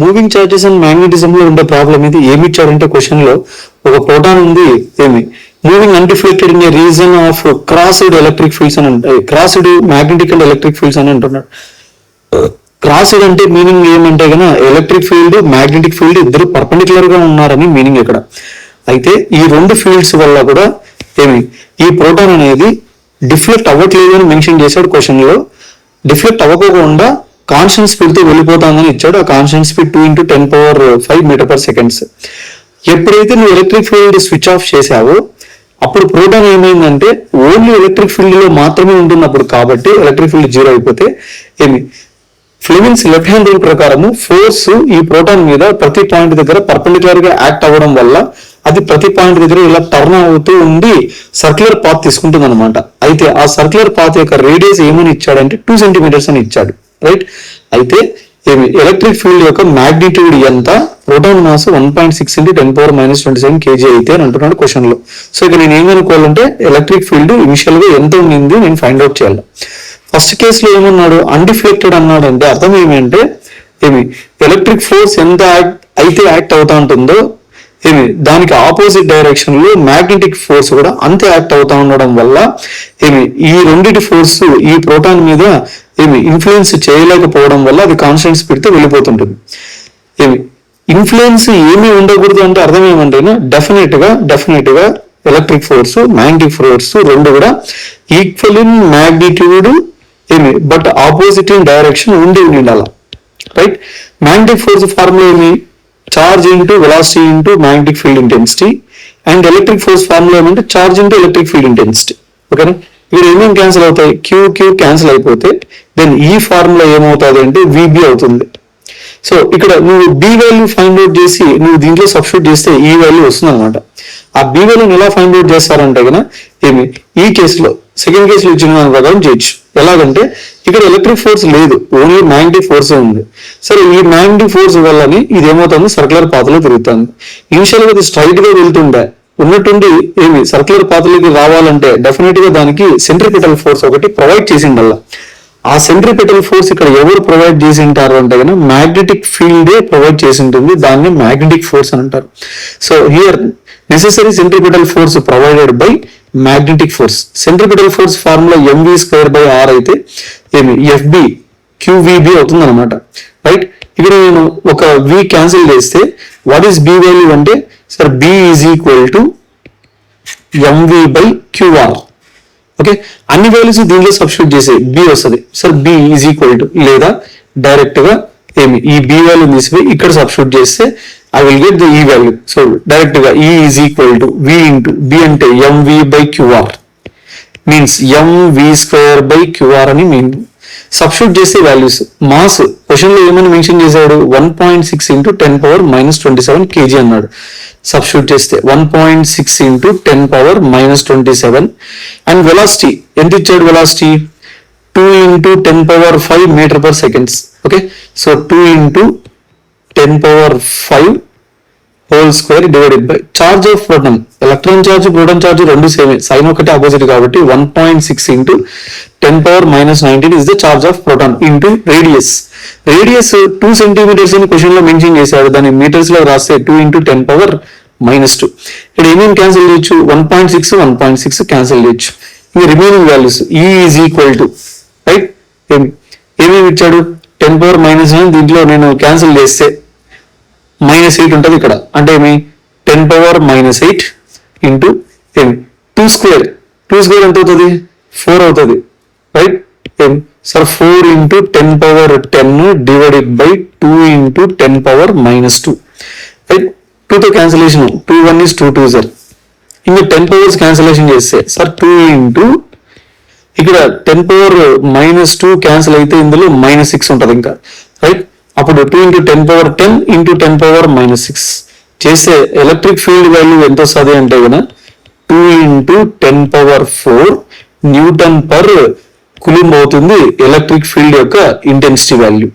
Moving charges and magnetism లో ఉండే problem ఇది. ఏమి ఇచ్చాడంటే క్వశ్చన్ లో ఒక ప్రోటాన్ ఉంది, ఏమి moving undeflected in a region of crossed electric fields అని ఉంటాయి, crossed magnetic and electric fields అని అంటున్నాడు. క్రాస్డ్ అంటే మీనింగ్ ఏమంటే కనుక ఎలక్ట్రిక్ ఫీల్డ్ మ్యాగ్నెటిక్ ఫీల్డ్ ఇద్దరు పర్పెండిక్యులర్ గా ఉన్నారని మీనింగ్ ఇక్కడ. అయితే ఈ రెండు ఫీల్డ్స్ వల్ల కూడా ఏమి ఈ ప్రోటాన్ అనేది డిఫ్లెక్ట్ అవ్వట్లేదు అని మెన్షన్ చేశాడు క్వశ్చన్ లో. డిఫ్లెక్ట్ అవ్వకుండా కాన్స్టెంట్ స్పీడ్ తో వెళ్ళిపోతామని ఇచ్చాడు. ఆ కాన్స్టెంట్ స్పీడ్ 2 × 10⁵ మీటర్/సెకండ్స్. ఎప్పుడైతే నువ్వు ఎలక్ట్రిక్ ఫీల్డ్ స్విచ్ ఆఫ్ చేసావో అప్పుడు ప్రోటాన్ ఏమైందంటే ఓన్లీ ఎలక్ట్రిక్ ఫీల్డ్ లో మాత్రమే ఉంటున్నప్పుడు, కాబట్టి ఎలక్ట్రిక్ ఫీల్డ్ 0 అయిపోతే ఏమి ఫ్లెమింగ్స్ లెఫ్ట్ హ్యాండ్ రూల్ ప్రకారము ఫోర్స్ ఈ ప్రోటాన్ మీద ప్రతి పాయింట్ దగ్గర పర్పెండిక్యులర్ గా యాక్ట్ అవ్వడం వల్ల అది ప్రతి పాయింట్ దగ్గర ఇలా టర్న్ అవుతూ ఉండి సర్క్యులర్ పాత్ తీసుకుంటుంది అనమాట. అయితే ఆ సర్క్యులర్ పాత్ యొక్క రేడియస్ ఏమని ఇచ్చాడంటే 2 సెంటీమీటర్స్ అని ఇచ్చాడు, రైట్. అయితే ఏమి ఎలక్ట్రిక్ ఫీల్డ్ యొక్క మ్యాగ్నిట్యూడ్ ఎంత, ప్రోటాన్ మాస్ 1.6 × 10⁻27 kg అయితే అని అంటున్నాడు క్వశ్చన్ లో. సో ఇక నేను ఏమనుకోవాలంటే ఎలక్ట్రిక్ ఫీల్డ్ ఇనిషియల్ గా ఎంత ఉండింది నేను ఫైండ్ అవుట్ చేయాలి. ఫస్ట్ కేసులో ఏమన్నాడు, అన్డిఫ్లెక్టెడ్ అన్నాడు. అంటే అర్థం ఏమంటే ఏమి ఎలక్ట్రిక్ ఫోర్స్ ఎంత అయితే యాక్ట్ అవుతా ఉంటుందో ఏమి దానికి ఆపోజిట్ డైరెక్షన్ లో మ్యాగ్నెటిక్ ఫోర్స్ కూడా అంతే యాక్ట్ అవుతా ఉండడం వల్ల ఏమి ఈ రెండింటి ఫోర్స్ ఈ ప్రోటాన్ మీద ఏమి ఇన్ఫ్లుయెన్స్ చేయలేకపోవడం వల్ల అది కాన్స్టెంట్ స్పీడ్ తో వెళ్ళిపోతుంటుంది. ఏమి ఇన్ఫ్లుయెన్స్ ఏమీ ఉండకూడదు అంటే అర్థం ఏమంటే డెఫినెట్ గా ఎలక్ట్రిక్ ఫోర్స్ మ్యాగ్నెటిక్ ఫోర్స్ రెండు కూడా ఈక్వల్ ఇన్ మ్యాగ్నిట్యూడ్ ఏమి బట్ ఆపోజిట్ ఇన్ డైరెక్షన్ ఉండాల, రైట్. మ్యాగ్నెటిక్ ఫోర్స్ ఫార్ములా ఏమి, charge into velocity into magnetic field intensity. And electric force formula ఏమంటే charge into electric field intensity. ఓకేనా, ఇక్కడ ఏమేమి cancel అవుతాయి, క్యూ క్యాన్సిల్ అయిపోతే దెన్ ఈ ఫార్ములా ఏమవుతుంది అంటే విబి అవుతుంది. సో ఇక్కడ నువ్వు బి వాల్యూ ఫైండ్ అవుట్ చేసి నువ్వు దీంట్లో సబ్స్టిట్యూట్ చేస్తే ఈ వాల్యూ వస్తుంది అనమాట. ఆ బి వాల్యూని ఎలా ఫైండ్ అవుట్ చేస్తారంటే కనుక ఏమి ఈ కేసులో సెకండ్ కేసులో ఇచ్చిన దాని ప్రకారం చేయొచ్చు. ఎలాగంటే ఇక్కడ ఎలక్ట్రిక్ ఫోర్స్ లేదు, ఓన్లీ మ్యాగ్నెటిక్ ఫోర్స్ ఉంది. సరే ఈ మ్యాగ్నెటిక్ ఫోర్స్ వల్లని ఇది ఏమవుతుంది, సర్క్యులర్ పాత్రలో తిరుగుతుంది. ఇనిషియల్ గా ఇది స్ట్రైట్ గా వెళ్తుండే ఉన్నట్టుండి ఏమి సర్క్యులర్ పాత్రలోకి రావాలంటే డెఫినెట్ గా దానికి సెంట్రిపిటల్ ఫోర్స్ ఒకటి ప్రొవైడ్ చేసిండల్ల. ఆ సెంట్రిపిటల్ ఫోర్స్ ఇక్కడ ఎవరు ప్రొవైడ్ చేసి ఉంటారు అంటే కనుక మ్యాగ్నెటిక్ ఫీల్డే ప్రొవైడ్ చేసి ఉంటుంది, దాన్ని మ్యాగ్నెటిక్ ఫోర్స్ అని అంటారు. So here necessary centripetal force provided by magnetic force. Centripetal force formula mv²/r అయితే ఏమి ఎఫ్బి క్యూవిబి అవుతుంది అనమాట, రైట్. ఇక్కడ నేను ఒక వి క్యాన్సిల్ చేస్తే వాట్ ఈస్ బి వాల్యూ అంటే sir B is equal to mv/qr. Okay, అన్ని వాల్యూస్ దీంట్లో సబ్స్టిట్యూట్ చేసే బి వస్తుంది. Sir B is equal to లేదా డైరెక్ట్ గా ఏమి ఈ బి వాల్యూ తీసిపోయి ఇక్కడ సబ్స్టిట్యూట్ చేస్తే I will get the E value. So direct గా E is equal to v into B అంటే mv/qr మీన్స్ mv²/qr అని మీన్. సబ్స్టిట్యూట్ చేసే వాల్యూస్ మాస్ క్వశ్చన్ లో ఏమని మెన్షన్ చేశాడు, 1.6 × 10⁻27 kg అన్నాడు. సబ్స్టిట్యూట్ చేస్తే 1.6 × 10⁻27 అండ్ వెలాసిటీ ఎంత ఇచ్చాడు, velocity 2 × 10⁵ metre seconds. Okay, so 2 × 10⁵ whole square divided by charge of proton. Electron charge proton charge రెండు సేమే, సైన్ ఒకటి ఆపోజిట్ కాబట్టి 1.6 × 10⁻19 is the charge of proton into radius. Radius 2 centimetres అని క్వశ్చన్ లో మెన్షన్ చేశాడు, దాన్ని మీటర్స్ లో రాస్తే 2 × 10⁻². ఇక్కడ ఏమేమి క్యాన్సిల్ చేయొచ్చు, 1.6 క్యాన్సిల్ చేయొచ్చు. ఇంకా రిమైనింగ్ వాల్యూస్ ఈ ఈజ్ ఈక్వల్ టు రైట్ ఏమేమి ఇచ్చాడు, 10⁻9 దీంట్లో నేను క్యాన్సిల్ చేస్తే -8 ఉంటుంది ఇక్కడ, అంటే ఏమి 10⁻8 ఇంటూ ఏమి 2² ఎంత అవుతుంది, 4 అవుతుంది, right. Sir 4 × 10⁻10 divided by 2 × 10⁻², right. 2తో క్యాన్సిలేషన్ 2 1 is 2 2 సార్. ఇంకా 10 పవర్స్ క్యాన్సిలేషన్ చేస్తే సార్ 2 ఇక్కడ 10⁻−2 క్యాన్సిల్ అయితే ఇందులో -6 ఉంటుంది ఇంకా, రైట్. అప్పుడు 2 × 10⁻10 × 10⁻6 చేస్తే ఎలక్ట్రిక్ ఫీల్డ్ వాల్యూ ఎంత వస్తుంది అంటే కనుక 2 × 10⁴ N/Coulomb అవుతుంది ఎలక్ట్రిక్ ఫీల్డ్ యొక్క ఇంటెన్సిటీ వాల్యూ.